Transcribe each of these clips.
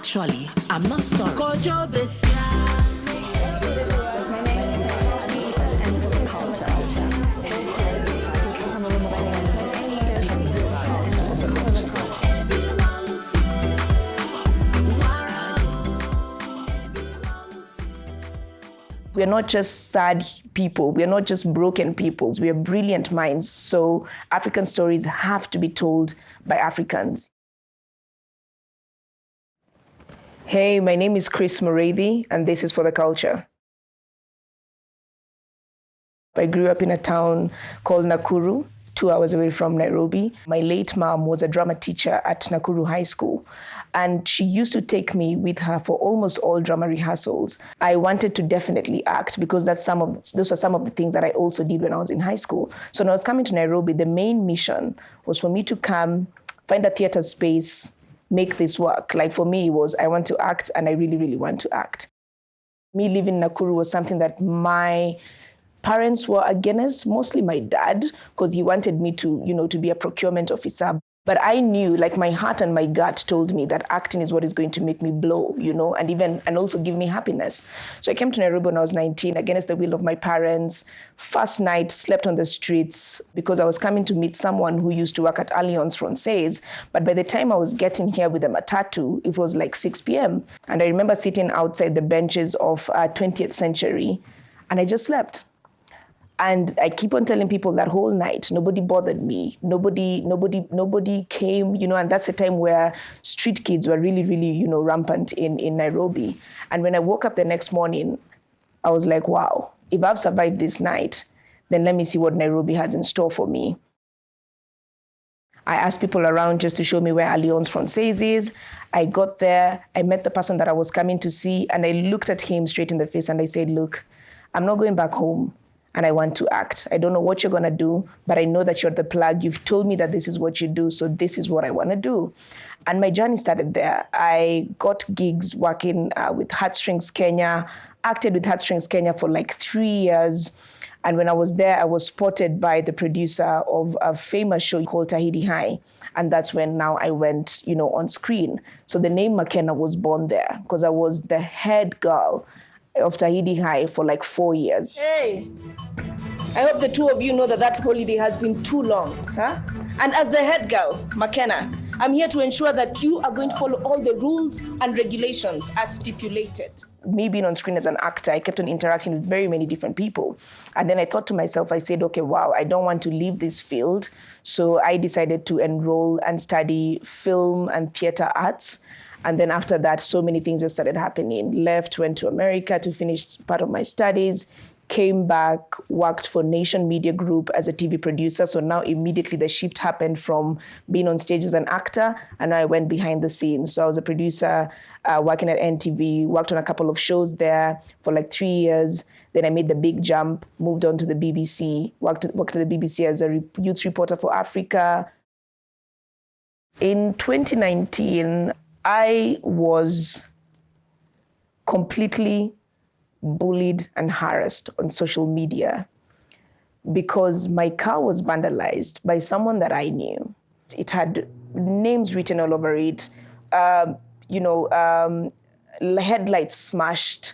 Actually, I'm not sorry. We're not just sad people. We're not just broken people. We are brilliant minds. So African stories have to be told by Africans. Hey, my name is Chris Mureithi, and this is For the Culture. I grew up in a town called Nakuru, 2 hours away from Nairobi. My late mom was a drama teacher at Nakuru High School, and she used to take me with her for almost all drama rehearsals. I wanted to definitely act because those are some of the things that I also did when I was in high school. So when I was coming to Nairobi, the main mission was for me to come, find a theater space, make this work. Like for me, it was I want to act and I really, really want to act. Me living in Nakuru was something that my parents were against, mostly my dad, because he wanted me to be a procurement officer. But I knew, like my heart and my gut told me that acting is what is going to make me blow, and also give me happiness. So I came to Nairobi when I was 19, against the will of my parents. First night, slept on the streets because I was coming to meet someone who used to work at Alliance Francaise. But by the time I was getting here with a matatu, it was like 6 p.m. And I remember sitting outside the benches of 20th Century, and I just slept. And I keep on telling people that whole night, nobody bothered me. Nobody came, and that's the time where street kids were really, really, rampant in Nairobi. And when I woke up the next morning, I was like, wow, if I've survived this night, then let me see what Nairobi has in store for me. I asked people around just to show me where Alliance Francaise is. I got there, I met the person that I was coming to see, and I looked at him straight in the face and I said, look, I'm not going back home. And I want to act. I don't know what you're gonna do, but I know that you're the plug. You've told me that this is what you do, so this is what I wanna do. And my journey started there. I got gigs working with Heartstrings Kenya, acted with Heartstrings Kenya for like 3 years. And when I was there, I was spotted by the producer of a famous show called Tahiti High. And that's when now I went, on screen. So the name McKenna was born there because I was the head girl of Tahiti High for like 4 years. Hey, I hope the two of you know that holiday has been too long, huh? And as the head girl, McKenna, I'm here to ensure that you are going to follow all the rules and regulations as stipulated. Me being on screen as an actor, I kept on interacting with very many different people. And then I thought to myself, I said, okay, wow, I don't want to leave this field. So I decided to enroll and study film and theater arts. And then after that, so many things just started happening. Left, went to America to finish part of my studies, came back, worked for Nation Media Group as a TV producer. So now immediately the shift happened from being on stage as an actor, and I went behind the scenes. So I was a producer working at NTV, worked on a couple of shows there for like 3 years. Then I made the big jump, moved on to the BBC, worked at the BBC as a youth reporter for Africa. In 2019, I was completely bullied and harassed on social media because my car was vandalized by someone that I knew. It had names written all over it, headlights smashed.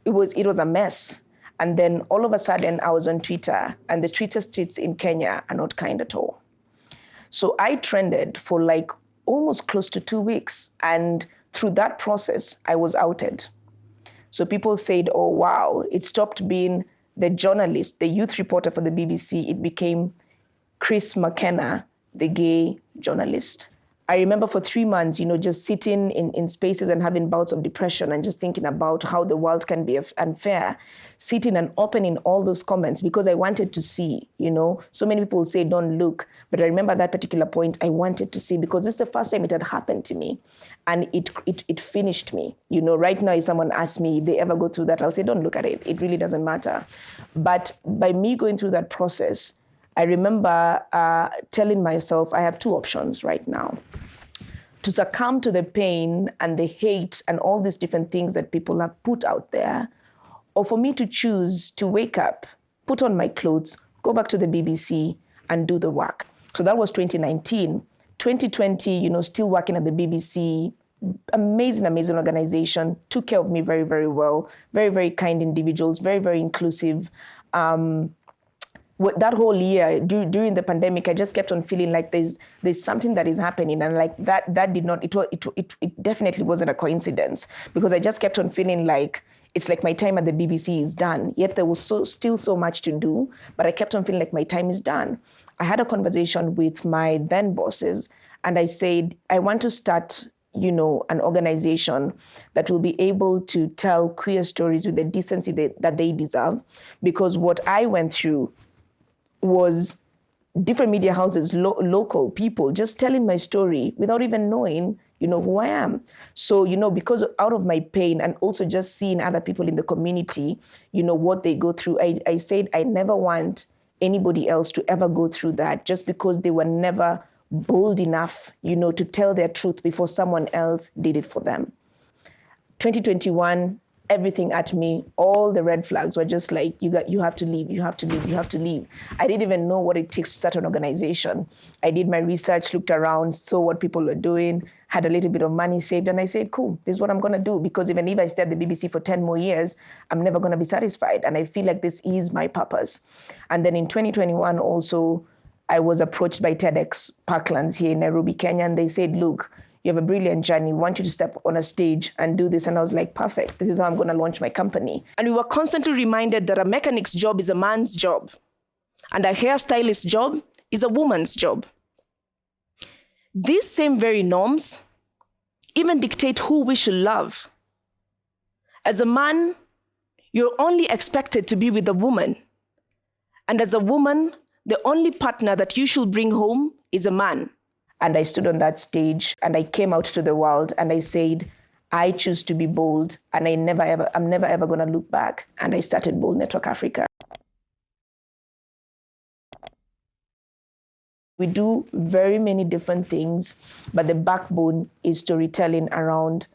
It was a mess. And then all of a sudden I was on Twitter, and the Twitter streets in Kenya are not kind at all. So I trended for like almost close to 2 weeks. And through that process, I was outed. So people said, oh, wow, it stopped being the journalist, the youth reporter for the BBC. It became Chris McKenna, the gay journalist. I remember for 3 months, just sitting in spaces and having bouts of depression and just thinking about how the world can be unfair, sitting and opening all those comments because I wanted to see, So many people say, don't look. But I remember that particular point, I wanted to see because this is the first time it had happened to me. And it finished me. Right now, if someone asks me if they ever go through that, I'll say, don't look at it. It really doesn't matter. But by me going through that process, I remember telling myself, I have 2 options right now. To succumb to the pain and the hate and all these different things that people have put out there, or for me to choose to wake up, put on my clothes, go back to the BBC and do the work. So that was 2019. 2020, still working at the BBC, amazing, amazing organization, took care of me very, very well, very, very kind individuals, very, very inclusive. That whole year during the pandemic, I just kept on feeling like there's something that is happening, and like that did not, it definitely wasn't a coincidence, because I just kept on feeling like it's like my time at the BBC is done. Yet there was still so much to do, but I kept on feeling like my time is done. I had a conversation with my then bosses, and I said, I want to start, an organization that will be able to tell queer stories with the decency that they deserve. Because what I went through was different media houses, local people, just telling my story without even knowing, who I am. So, because out of my pain and also just seeing other people in the community, what they go through, I said, I never want anybody else to ever go through that, just because they were never bold enough, to tell their truth before someone else did it for them. 2021, everything at me, all the red flags were just like, you have to leave, you have to leave, you have to leave. I didn't even know what it takes to start an organization. I did my research, looked around, saw what people were doing, had a little bit of money saved, and I said, cool, this is what I'm gonna do, because even if I stay at the BBC for 10 more years, I'm never gonna be satisfied. And I feel like this is my purpose. And then in 2021 also, I was approached by TEDx Parklands here in Nairobi, Kenya, and they said, look, you have a brilliant journey. We want you to step on a stage and do this. And I was like, perfect. This is how I'm going to launch my company. And we were constantly reminded that a mechanic's job is a man's job, and a hairstylist's job is a woman's job. These same very norms even dictate who we should love. As a man, you're only expected to be with a woman. And as a woman, the only partner that you should bring home is a man. And I stood on that stage and I came out to the world and I said, I choose to be bold, and I'm never ever going to look back. And I started Bold Network Africa. We do very many different things, but the backbone is storytelling around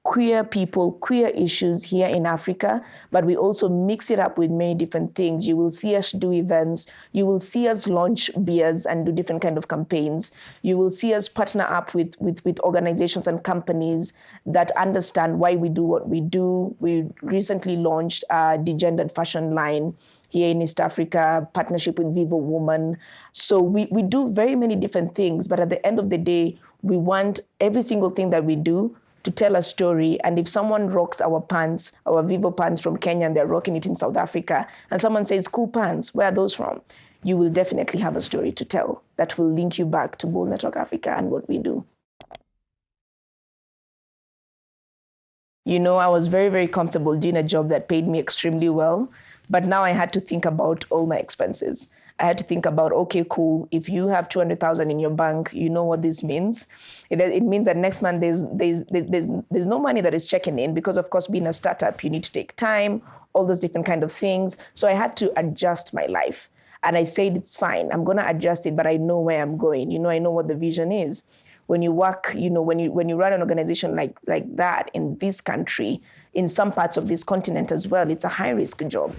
queer people, queer issues here in Africa, but we also mix it up with many different things. You will see us do events. You will see us launch beers and do different kind of campaigns. You will see us partner up with organizations and companies that understand why we do what we do. We recently launched a degendered fashion line here in East Africa, partnership with Vivo Woman. So we do very many different things, but at the end of the day, we want every single thing that we do to tell a story. And if someone rocks our pants, our Vivo pants from Kenya, and they're rocking it in South Africa, and someone says, cool pants, where are those from? You will definitely have a story to tell that will link you back to Bold Network Africa and what we do. I was very, very comfortable doing a job that paid me extremely well. But now I had to think about all my expenses. I had to think about, okay, cool. If you have 200,000 in your bank, you know what this means. It means that next month there's no money that is checking in, because of course, being a startup, you need to take time, all those different kind of things. So I had to adjust my life. And I said, it's fine. I'm going to adjust it, but I know where I'm going. I know what the vision is. When you work, when you run an organization like that in this country, in some parts of this continent as well, it's a high-risk job.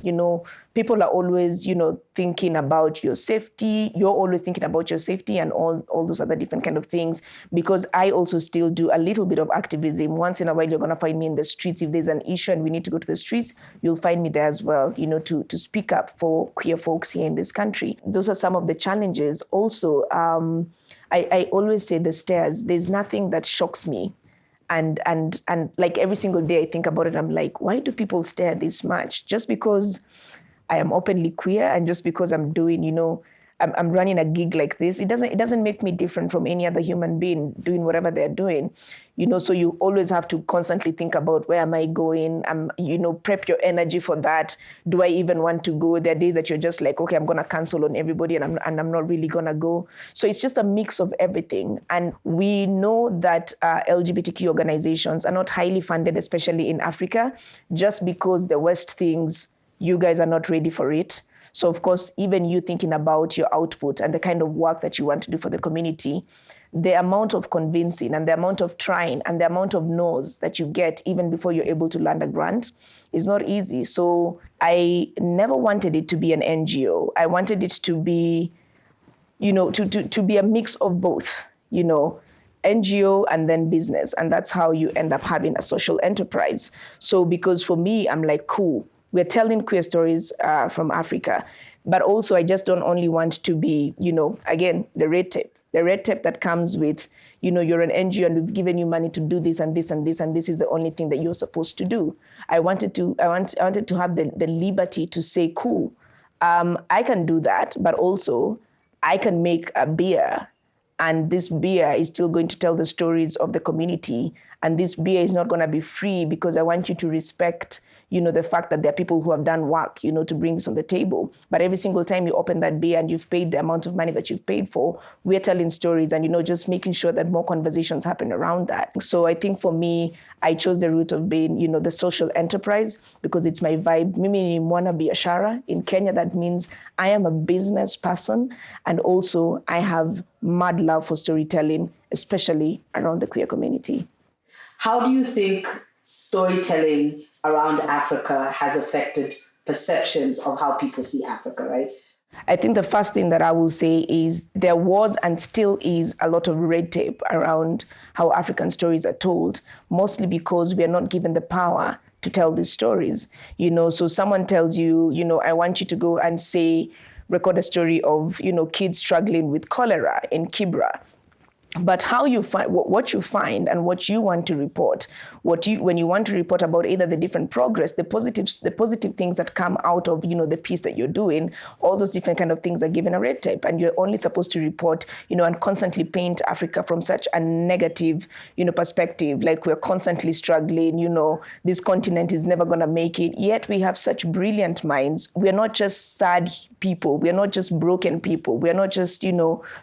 People are always, thinking about your safety. You're always thinking about your safety and all those other different kind of things, because I also still do a little bit of activism. Once in a while, you're going to find me in the streets. If there's an issue and we need to go to the streets, you'll find me there as well, to speak up for queer folks here in this country. Those are some of the challenges. Also, I always say the stairs. There's nothing that shocks me. And like every single day I think about it, I'm like, why do people stare this much? Just because I am openly queer and just because I'm doing, I'm running a gig like this, it doesn't make me different from any other human being doing whatever they're doing. So you always have to constantly think about, where am I going? Prep your energy for that. Do I even want to go? There are days that you're just like, okay, I'm going to cancel on everybody and I'm not really going to go. So it's just a mix of everything. And we know that LGBTQ organizations are not highly funded, especially in Africa, just because the West thinks you guys are not ready for it. So of course, even you thinking about your output and the kind of work that you want to do for the community, the amount of convincing and the amount of trying and the amount of no's that you get even before you're able to land a grant is not easy. So I never wanted it to be an NGO. I wanted it to be, to be a mix of both, NGO and then business. And that's how you end up having a social enterprise. So because for me, I'm like, cool, we're telling queer stories from Africa. But also, I just don't only want to be, again, the red tape that comes with, you're an NGO and we've given you money to do this and this and this, and this is the only thing that you're supposed to do. I wanted to have the liberty to say, cool, I can do that, but also I can make a beer, and this beer is still going to tell the stories of the community. And this beer is not going to be free, because I want you to respect, the fact that there are people who have done work, to bring this on the table. But every single time you open that beer and you've paid the amount of money that you've paid for, we're telling stories and, just making sure that more conversations happen around that. So I think for me, I chose the route of being, the social enterprise, because it's my vibe. Mimi ni mwana biashara. In Kenya, that means I am a business person. And also I have mad love for storytelling, especially around the queer community. How do you think storytelling around Africa has affected perceptions of how people see Africa, right? I think the first thing that I will say is there was and still is a lot of red tape around how African stories are told, mostly because we are not given the power to tell these stories. So someone tells you, I want you to go and record a story of, kids struggling with cholera in Kibra. But how you find what you find and what you want to report, when you want to report about either the different progress, the positive things that come out of the piece that you're doing, all those different kind of things are given a red tape, and you're only supposed to report, and constantly paint Africa from such a negative, perspective, like we're constantly struggling, this continent is never going to make it. Yet we have such brilliant minds. We're not just sad people. We're not just broken people. We're not just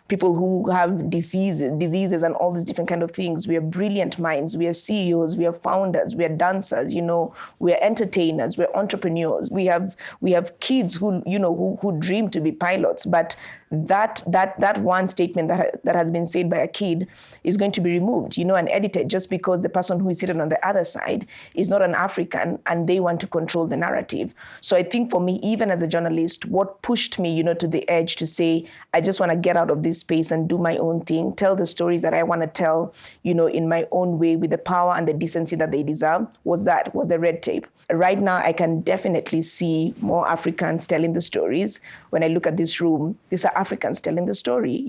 people who have diseases and all these different kind of things. We are brilliant minds. We are CEOs. We are founders. We are dancers. We are entertainers. We're entrepreneurs. We have kids who who dream to be pilots. But that one statement that has been said by a kid is going to be removed, and edited, just because the person who is sitting on the other side is not an African and they want to control the narrative. So I think for me, even as a journalist, what pushed me, to the edge to say, I just want to get out of this space and do my own thing, tell the stories that I want to tell, in my own way with the power and the decency that they deserve, was the red tape. Right now, I can definitely see more Africans telling the stories. When I look at this room, these are Africans telling the story,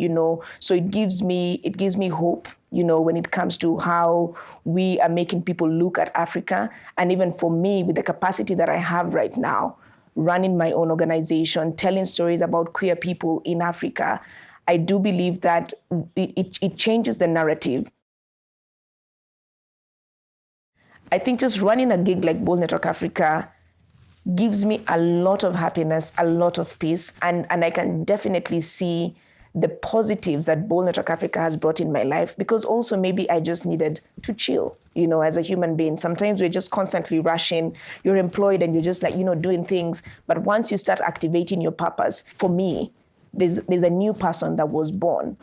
So it gives me hope, when it comes to how we are making people look at Africa. And even for me, with the capacity that I have right now, running my own organization, telling stories about queer people in Africa, I do believe that it changes the narrative. I think just running a gig like Bold Network Africa gives me a lot of happiness, a lot of peace, and I can definitely see the positives that Bold Network Africa has brought in my life, because also maybe I just needed to chill, as a human being. Sometimes we're just constantly rushing, you're employed and you're just doing things. But once you start activating your purpose, for me, there's a new person that was born.